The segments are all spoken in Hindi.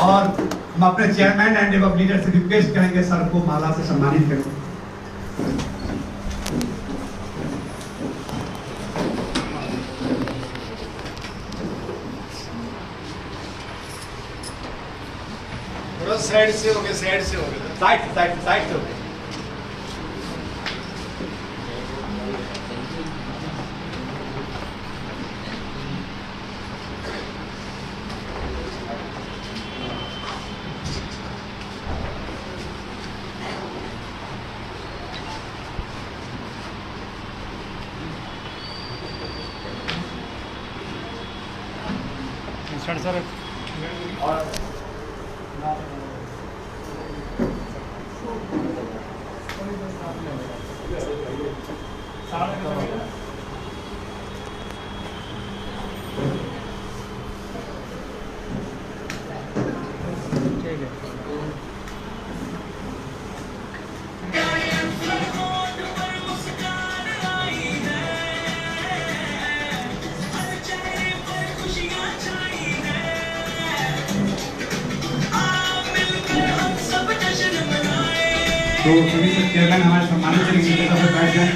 और हम अपने चेयरमैन एंड डेवलप लीडर से रिक्वेस्ट करेंगे सर को माला से सम्मानित करें। थोड़ा साइड से हो गया, साइड से हो गया, साइड से हो गए। सर और तो सभी से चेयरमैन हमारे सम्मानित करेंगे, सब बैठ जाए।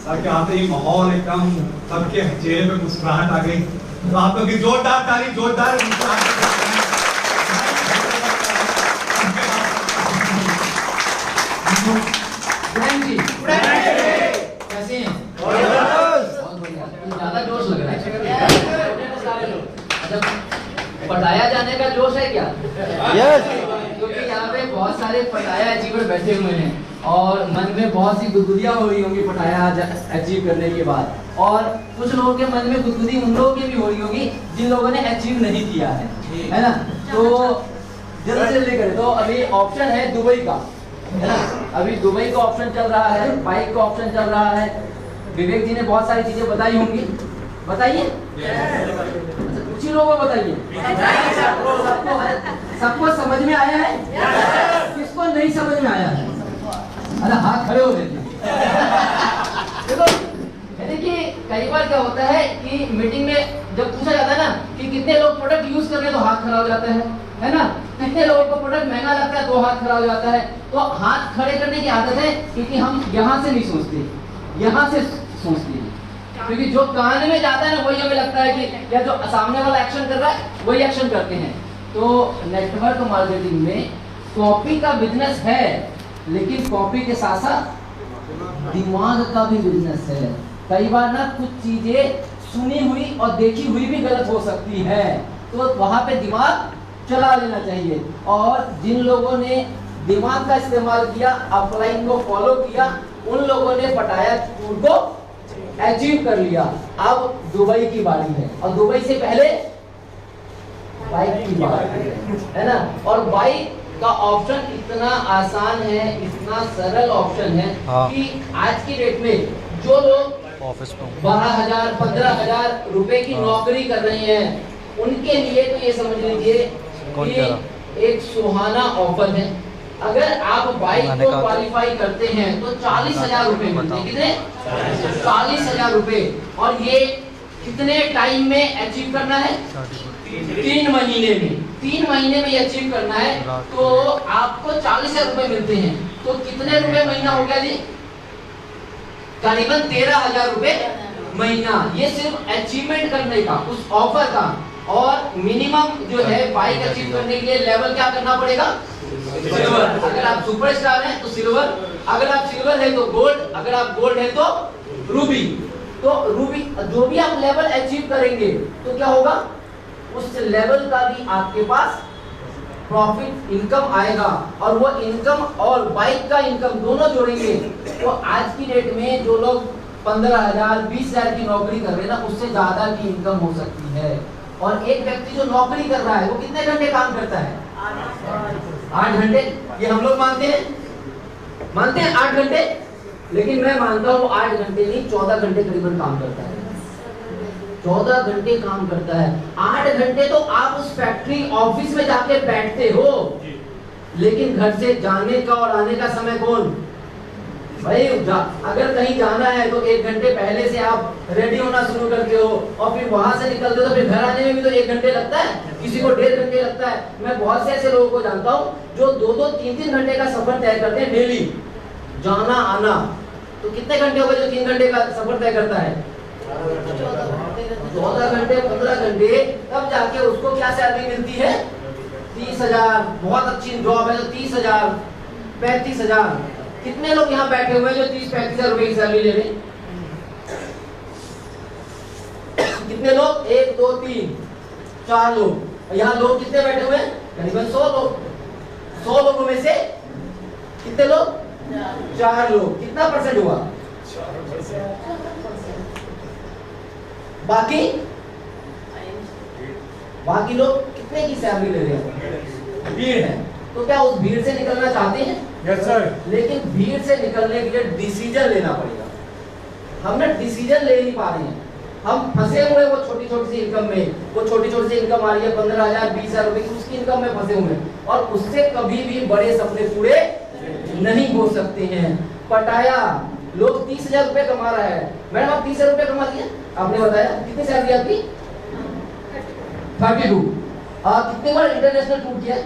सर के आते ही माहौल एकदम सबके चेहरे पे मुस्कुराहट आ गई, तो आप लोग की जोरदार ताली, जोरदार मुस्कुराहट। कैसे हैं? बहुत बढ़िया। ज्यादा जोश लग रहा है। अच्छा, पटाया जाने का जोश है क्या? यस। क्योंकि यहाँ पे बहुत सारे पटाया अचीवर बैठे हुए हैं और मन में बहुत सी गुदगुदियाँ हो रही होंगी पटाया अचीव करने के बाद, और कुछ लोगों के मन में गुदगुदी उन लोगों की भी हो रही होगी जिन लोगों ने अचीव नहीं किया है ना? तो जल्दी जल्दी करें। तो अभी ऑप्शन है दुबई का, है ना? अभी दुबई का ऑप्शन चल रहा है, बाइक का ऑप्शन चल रहा है। विवेक जी ने बहुत सारी चीजें बताई होंगी, बताइए। कुछ ही लोगों को बताइए। सबको समझ में आया है? किसको नहीं समझ में आया है? अरे हाथ खड़े हो गए। देखो देखिए, कई बार क्या होता है कि मीटिंग में जब पूछा जाता है ना कि कितने लोग प्रोडक्ट यूज कर रहे हैं, तो हाथ खड़ा हो जाता है ना? कितने लोगों को प्रोडक्ट महंगा लगता है, तो हाथ खड़ा हो जाता है। तो हाथ खड़े करने की आदत है, क्योंकि हम यहाँ से नहीं सोचते, यहाँ से सोचते हैं। क्योंकि जो कान में जाता है ना, वही हमें लगता है कि या जो सामने वाला एक्शन कर रहा है वही एक्शन करते हैं। तो नेटवर्क मार्केटिंग में कॉपी का बिजनेस है, लेकिन कॉपी के साथ साथ दिमाग का भी बिजनेस है। कई बार ना कुछ चीजें सुनी हुई और देखी हुई भी गलत हो सकती है, तो वहां पे दिमाग चला लेना चाहिए। और जिन लोगों ने दिमाग का इस्तेमाल किया, अपलाइन को फॉलो किया, उन लोगों ने पटाया को अचीव कर लिया। अब दुबई की बारी है, और दुबई से पहले बाइक की बारी है ना? और बाइक का ऑप्शन इतना आसान है, इतना सरल ऑप्शन है कि आज की डेट में जो लोग 12,000 15,000 रुपए की नौकरी कर रहे हैं, उनके लिए तो ये समझ लीजिए कि एक सुहाना ऑफर है। अगर आप बाइक को क्वालिफाई करते हैं तो 40,000 रुपए मिलते हैं। कितने? 40,000 रुपए। और ये कितने टाइम में अचीव करना है? 3 महीने में। 3 महीने में ये अचीव करना है, तो आपको 40,000 रुपए मिलते हैं। तो कितने रुपए महीना हो गया जी? करीबन 13,000 रुपए महीना। ये सिर्फ अचीवमेंट करने का, उस ऑफर का। और मिनिमम जो है बाइक अचीव करने के लिए लेवल क्या करना पड़ेगा? सिल्वर। अगर आप सुपरस्टार हैं तो सिल्वर, अगर आप सिल्वर है तो गोल्ड, अगर आप गोल्ड है तो रूबी। तो रूबी जो भी आप लेवल अचीव करेंगे तो क्या होगा? उस लेवल का भी आपके पास प्रॉफिट इनकम आएगा, और वो इनकम और बाइक का इनकम दोनों जोड़ेंगे तो आज की डेट में जो लोग 15,000 20,000 की नौकरी कर रहे हैं ना, उससे ज्यादा की इनकम हो सकती है। और एक व्यक्ति जो नौकरी कर रहा है वो कितने घंटे काम करता है? 8 घंटे। ये हम लोग मानते हैं 8 घंटे, लेकिन मैं मानता हूँ 8 घंटे नहीं, 14 घंटे करीबन काम करता है। 14 घंटे काम करता है। 8 घंटे तो आप उस फैक्ट्री ऑफिस में जाके बैठते हो, लेकिन घर से जाने का और आने का समय कौन? भाई अगर कहीं जाना है तो 1 घंटे पहले से आप रेडी होना शुरू करते हो और फिर वहां से निकलते हो तो फिर घर आने में भी तो 1 घंटे लगता है, किसी को 1.5 घंटे लगता है। मैं बहुत से ऐसे लोगों को जानता हूँ जो 2-2, 3-3 घंटे का सफर तय करते हैं डेली, जाना आना। तो कितने घंटे हो गए जो 3 घंटे का सफर तय करता है? 14 घंटे 15 घंटे, तब जाके उसको क्या सैलरी मिलती है? 30,000। बहुत अच्छी जॉब है तो 30,000, 35,000। कितने लोग यहाँ बैठे हुए हैं जो 30-35,000 रुपए की सैलरी ले रहे हैं? कितने लोग? 1 2 3 4 लोग। यहाँ लोग कितने बैठे हुए हैं? करीबन 100 लोग। 100 लोगों में से कितने लोग? 4 लोग। कितना परसेंट हुआ? बाकी लोग कितने की सैलरी ले रहे हैं? भीड़ है। तो क्या उस भीड़ से निकलना चाहते हैं? Yes sir. लेकिन भीड़ से निकलने के लिए डिसीजन लेना पड़ेगा। हम ना डिसीजन ले नहीं पा रहे हैं, हम फंसे हुए वो छोटी छोटी सी इनकम में। वो छोटी छोटी सी इनकम आ रही है 15,000 20,000 रुपए की, उसकी इनकम में फंसे हुए हैं और उससे कभी भी बड़े सपने पूरे नहीं हो सकते हैं। पटाया लोग 30,000 रुपए कमा रहा है। मैडम आप 30,000 रुपए कमा दिए, आपने बताया कितनी सैलरी आपकी? 32। कितने बार इंटरनेशनल टूर किया?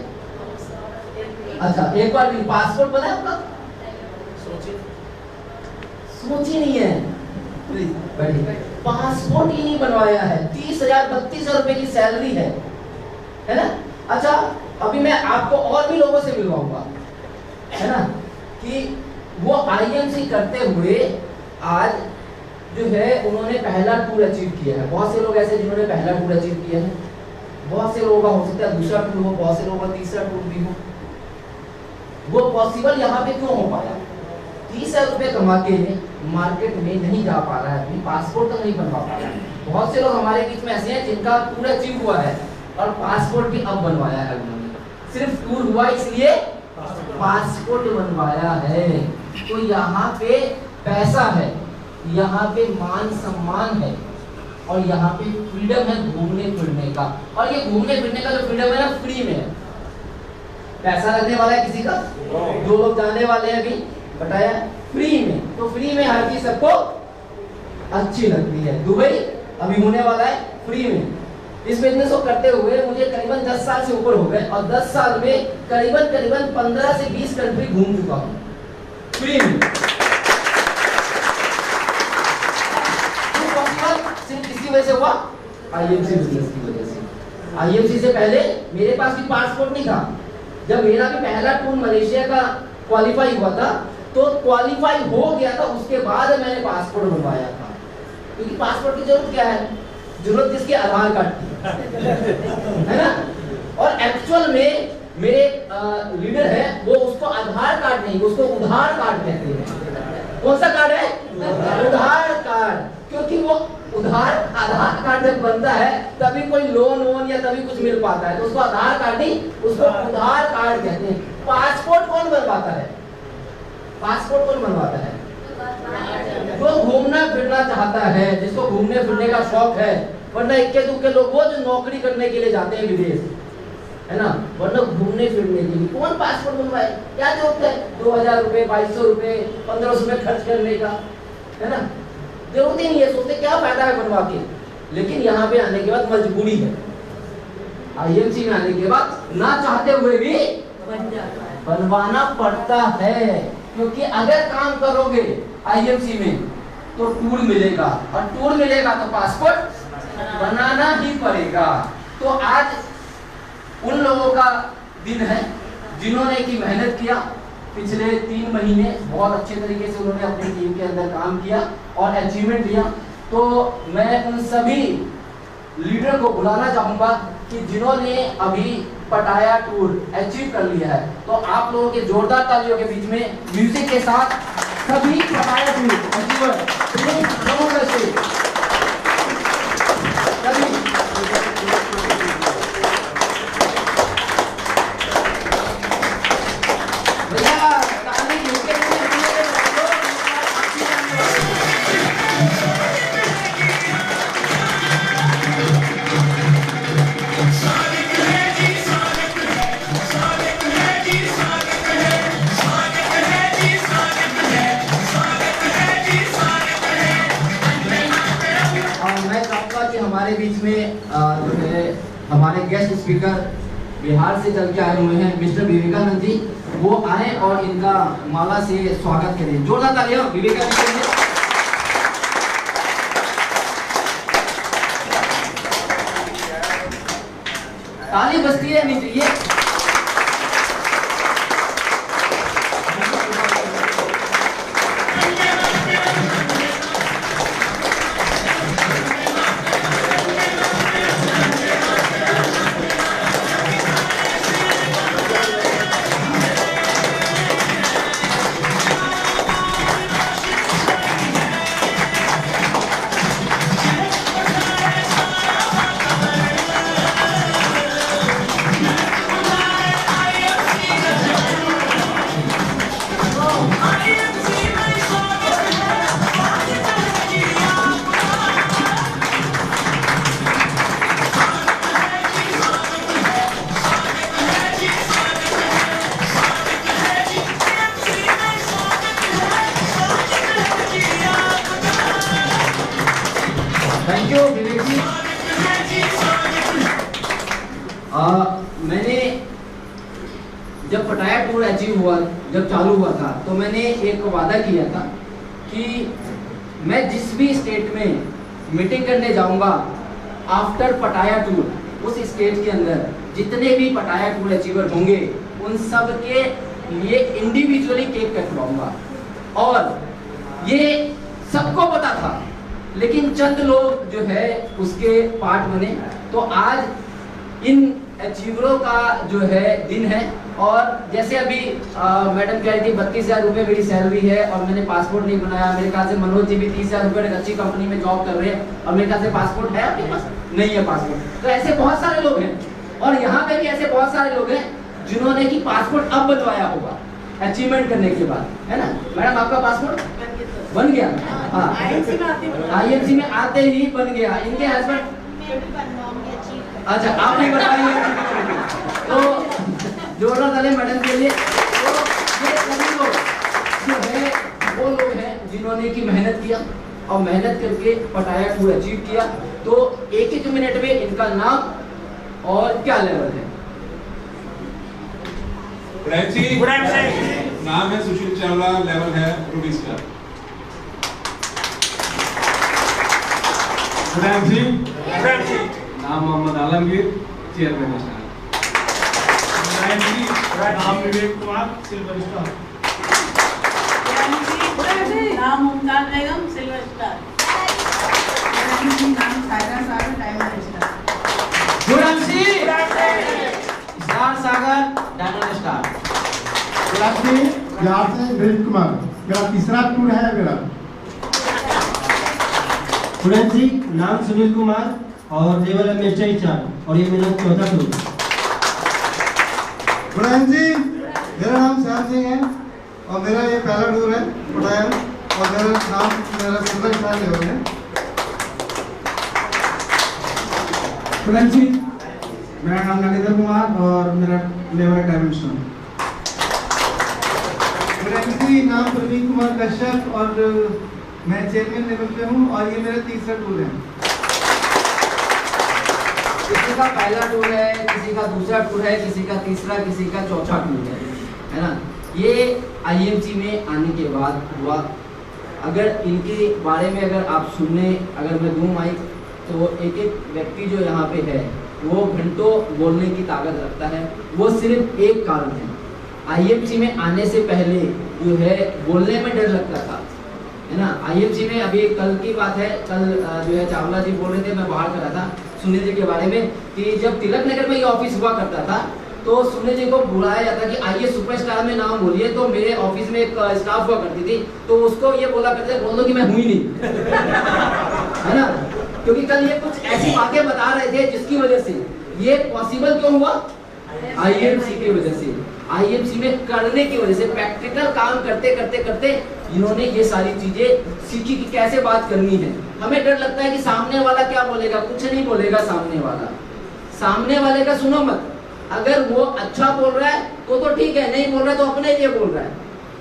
अच्छा, एक बार भी। पासपोर्ट बना है आपका? सोची नहीं है, बैठिए। पासपोर्ट ही नहीं बनवाया है। 30,000 32,000 रुपए की सैलरी है ना? अच्छा, अभी मैं आपको और भी लोगों से मिलवाऊंगा, है ना, कि वो आईएमसी करते हुए आज जो है उन्होंने पहला टूर अचीव किया है। बहुत से लोग ऐसे जिन्होंने पहला टूर अचीव किया है, बहुत से लोगों का हो सकता है दूसरा टूर हो, बहुत से लोगों का तीसरा टूर भी हो। वो पॉसिबल यहाँ पे क्यों हो पाया? 30,000 रुपए कमा के मार्केट में नहीं जा पा रहा है, अपनी पासपोर्ट तक नहीं बनवा पा रहा है। बहुत से लोग हमारे बीच में ऐसे हैं जिनका टूर अचीव हुआ है और पासपोर्ट भी अब बनवाया है उन्होंने। सिर्फ टूर हुआ इसलिए पासपोर्ट बनवाया है। तो यहाँ पे पैसा है, यहाँ पे मान सम्मान है और यहाँ पे फ्रीडम है घूमने फिरने का। और ये घूमने फिरने का जो फ्रीडम है ना, फ्री में है। पैसा लगने वाला है किसी का? जो लोग जाने वाले हैं अभी बताया फ्री में। तो फ्री में हर चीज सबको अच्छी लगती है। दुबई अभी होने वाला है फ्री में। इस बिजनेस को करते हुए मुझे करीबन 10 साल से ऊपर हो गए और 10 साल में करीबन 15 से 20 कंट्री घूम चुका हूँ फ्री में। सिर्फ किसकी वजह से हुआ? आईएमसी बिजनेस की वजह से। आईएमसी से पहले मेरे पास भी पासपोर्ट नहीं था। जब मेरा भी पहला टूर मलेशिया का क्वालिफाई हुआ था तो क्वालिफाई हो गया था, उसके बाद मैंने पासपोर्ट बनवाया था। क्योंकि पासपोर्ट की जरूरत क्या है? जरूरत किसकी? आधार कार्ड की, है ना? और एक्चुअल में मेरे लीडर है वो उसको आधार कार्ड नहीं, उसको उधार कार्ड कहते हैं। कौन सा कार्ड है? उधार कार्ड। क्योंकि वो उधार आधार कार्ड जब बनता है तभी कोई लोन वोन या तभी कुछ मिल पाता है, तो उसको आधार कार्ड नहीं, उसको उधार कार्ड कहते हैं। पासपोर्ट कौन बनवाता है? पासपोर्ट कौन बनवाता है? जो घूमना फिरना चाहता है, जिसको घूमने फिरने का शौक है। वरना इक्के दुक्के लोग वो जो नौकरी करने के लिए जाते हैं विदेश, है ना, वरना घूमने फिरने के लिए कौन पासपोर्ट बनवाए? क्या जरूरत है 2,000 रुपए 2,200 रुपए 1,500 रुपए खर्च करने का, है ना? जरूरत ही नहीं है। सोचते क्या फायदा है बनवा के। लेकिन यहाँ पे आने के बाद मजबूरी है। आईएमसी में आने के बाद ना चाहते हुए भी बनवाना पड़ता है। क्योंकि अगर काम करोगे आईएमसी में तो टूर मिलेगा और टूर मिलेगा तो पासपोर्ट बनाना ही पड़ेगा। तो आज उन लोगों का दिन है जिन्होंने की मेहनत किया। पिछले 3 महीने बहुत अच्छे तरीके से उन्होंने अपनी टीम के अंदर काम किया और अचीवमेंट लिया। तो मैं उन सभी लीडर को बुलाना चाहूंगा कि जिन्होंने अभी पटाया टूर अचीव कर लिया है। तो आप लोगों के जोरदार तालियों के बीच में म्यूजिक के साथ सभी पटाया tour achiever guest speaker Bihar से चल के आए हुए हैं मिस्टर विवेकानंद जी, वो आए और इनका माला से स्वागत करें। जोरदार तालियां विवेकानंद के लिए। ताली बजती है नहीं चाहिए। थैंक यू विवेक जी। मैंने जब पटाया टूर अचीव हुआ, जब चालू हुआ था, तो मैंने एक वादा किया था कि मैं जिस भी स्टेट में मीटिंग करने जाऊंगा आफ्टर पटाया टूर, उस स्टेट के अंदर जितने भी पटाया टूर अचीवर होंगे उन सब के लिए इंडिविजुअली केक कटवाऊंगा। और ये सबको पता था, लेकिन चंद लोग जो है उसके पार्ट बने। तो आज इन अचीवरों का जो है दिन है। और जैसे अभी मैडम कह रही थी 32,000 रुपये मेरी सैलरी है और मैंने पासपोर्ट नहीं बनाया। मेरे ख्याल से मनोज जी भी 30,000 रुपये एक अच्छी कंपनी में जॉब कर रहे हैं और मेरे ख्याल से पासपोर्ट है आपके पास? नहीं है पासपोर्ट। तो ऐसे बहुत सारे लोग हैं और यहाँ पे भी ऐसे बहुत सारे लोग हैं जिन्होंने की पासपोर्ट अब बनवाया होगा अचीवमेंट करने के बाद, है ना मैडम? आपका पासपोर्ट बन गया? हाँ, IMC में आते ही बन गया। इनके हस्बैंड? अच्छा, आप नहीं बताइए। तो जोरदार ताली मैडम के लिए। तो ये सभी लोग जो है वो लोग हैं जिन्होंने की मेहनत किया और मेहनत करके पटाया टूर अचीव किया। तो एक एक मिनट में इनका नाम और क्या लेवल है। नाम है सुशील चावला, लेवल है रूबी स्टार। नाम मोहम्मद आलमगीर, चेयरमैन स्टार। नाम विवेक कुमार, सिल्वर स्टार। नाम मुमताज बेगम, सिल्वर स्टार। नाम सायरा सागर, डायमंड स्टार। स्टार सागर, डायमंड स्टार। बिहार से विवेक कुमार, मेरा तीसरा टूर है मेरा। स्टूडेंट जी, नाम सुनील कुमार और लेवल है मिस्टर चार और ये मेरा चौथा टूर। स्टूडेंट जी, मेरा नाम श्याम सिंह है और मेरा ये पहला टूर है पटाया और मेरा सिल्वर स्टार लेवल है। स्टूडेंट जी, मेरा नाम नगेंद्र कुमार और मेरा लेवल है डायमंड स्टार। स्टूडेंट जी, नाम प्रवीण कुमार कश्यप और मैं चेयरमैन लेवल पे हूँ और ये मेरा तीसरा टूर है। किसी का पहला टूर है, किसी का दूसरा टूर है, किसी का तीसरा, किसी का चौथा टूर है ना। ये IMC में आने के बाद हुआ। अगर इनके बारे में अगर आप सुनने अगर मैं दूँ माइक, तो एक एक व्यक्ति जो यहाँ पे है वो घंटों बोलने की ताकत रखता है। वो सिर्फ एक कारण है, IMC में आने से पहले जो है बोलने में डर लगता था, है ना। IMC में अभी कल की बात है, कल जो है चावला जी बोल रहे थे, मैं बाहर करा था सुनील जी के बारे में कि जब तिलक नगर में ये ऑफिस हुआ करता था तो सुनील जी को बुलाया जाता कि आइए सुपरस्टार में नाम बोलिए। तो मेरे ऑफिस में एक स्टाफ हुआ करती थी, तो उसको ये बोला करते बोल दो कि मैं हुई नहीं है ना, क्योंकि कल ये कुछ ऐसी बातें बता रहे थे जिसकी वजह से ये पॉसिबल क्यों हुआ, IMC की वजह से। IMC में करने की वजह से प्रैक्टिकल काम करते करते करते इन्होंने ये सारी चीजें सीखी कि कैसे बात करनी है। हमें डर लगता है कि सामने वाला क्या बोलेगा, कुछ नहीं बोलेगा सामने वाला। सामने वाले का सुनो मत, अगर वो अच्छा बोल रहा है तो ठीक है, नहीं बोल रहा है तो अपने लिए बोल रहा है।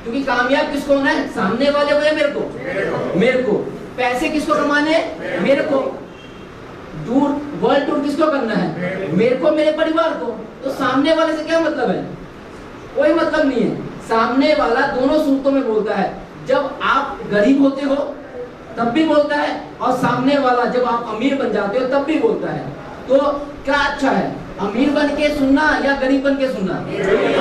क्योंकि कामयाब किसको होना है, सामने वाले को या मेरे को? मेरे को। पैसे किसको कमाने हैं, मेरे को। दूर वर्ल्ड टूर किसको करना है? मेरे को, मेरे परिवार को। तो सामने वाले से क्या मतलब है? कोई मतलब नहीं है। सामने वाला दोनों सूरतों में बोलता है। जब आप गरीब होते हो तब भी बोलता है, और सामने वाला जब आप अमीर बन जाते हो तब भी बोलता है। तो क्या अच्छा है, अमीर बन के सुनना या गरीब बन के सुनना?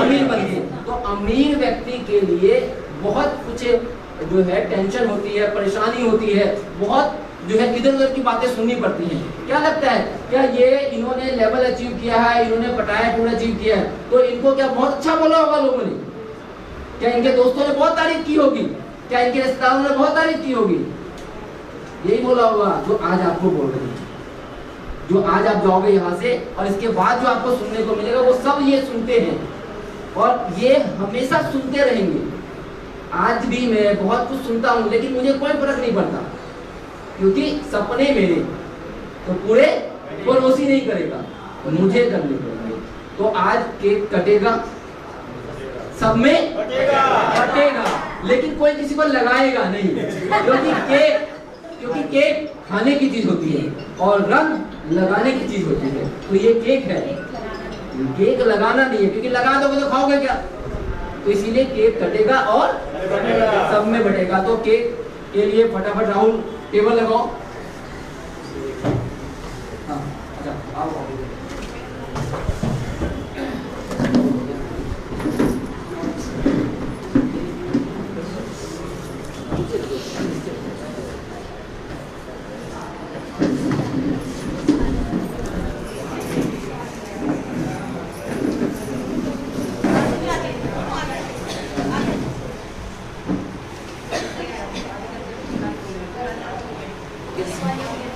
अमीर बन के। तो अमीर व्यक्ति के लिए बहुत कुछ जो है टेंशन होती है, परेशानी होती है, बहुत जो है इधर उधर की बातें सुननी पड़ती हैं। क्या लगता है, क्या ये इन्होंने लेवल अचीव किया है, इन्होंने पटाया टूर अचीव किया है, तो इनको क्या बहुत अच्छा बोला होगा लोगों ने? क्या इनके दोस्तों ने बहुत तारीफ की होगी? क्या इनके रिश्तेदारों ने बहुत तारीफ की होगी? यही बोला होगा जो आज आपको बोल रहे हैं। जो आज आप जाओगे यहाँ से और इसके बाद जो आपको सुनने को मिलेगा वो सब ये सुनते हैं, और ये हमेशा सुनते रहेंगे। आज भी मैं बहुत कुछ सुनता हूँ, लेकिन मुझे कोई फर्क नहीं पड़ता, क्योंकि सपने मेरे तो पूरे पड़ोसी नहीं करेगा, मुझे करने पड़ेंगे। तो आज केक कटेगा, सब में कटेगा, लेकिन कोई किसी को लगाएगा नहीं, क्योंकि केक खाने की चीज होती है और रंग लगाने की चीज होती है। तो ये केक है, केक लगाना नहीं है, क्योंकि लगा दोगे तो खाओगे क्या? तो इसीलिए केक कटेगा और सब में बटेगा। तो केक के लिए फटाफट राहुल टेबल लगाओ। हाँ, अच्छा आओ। This one.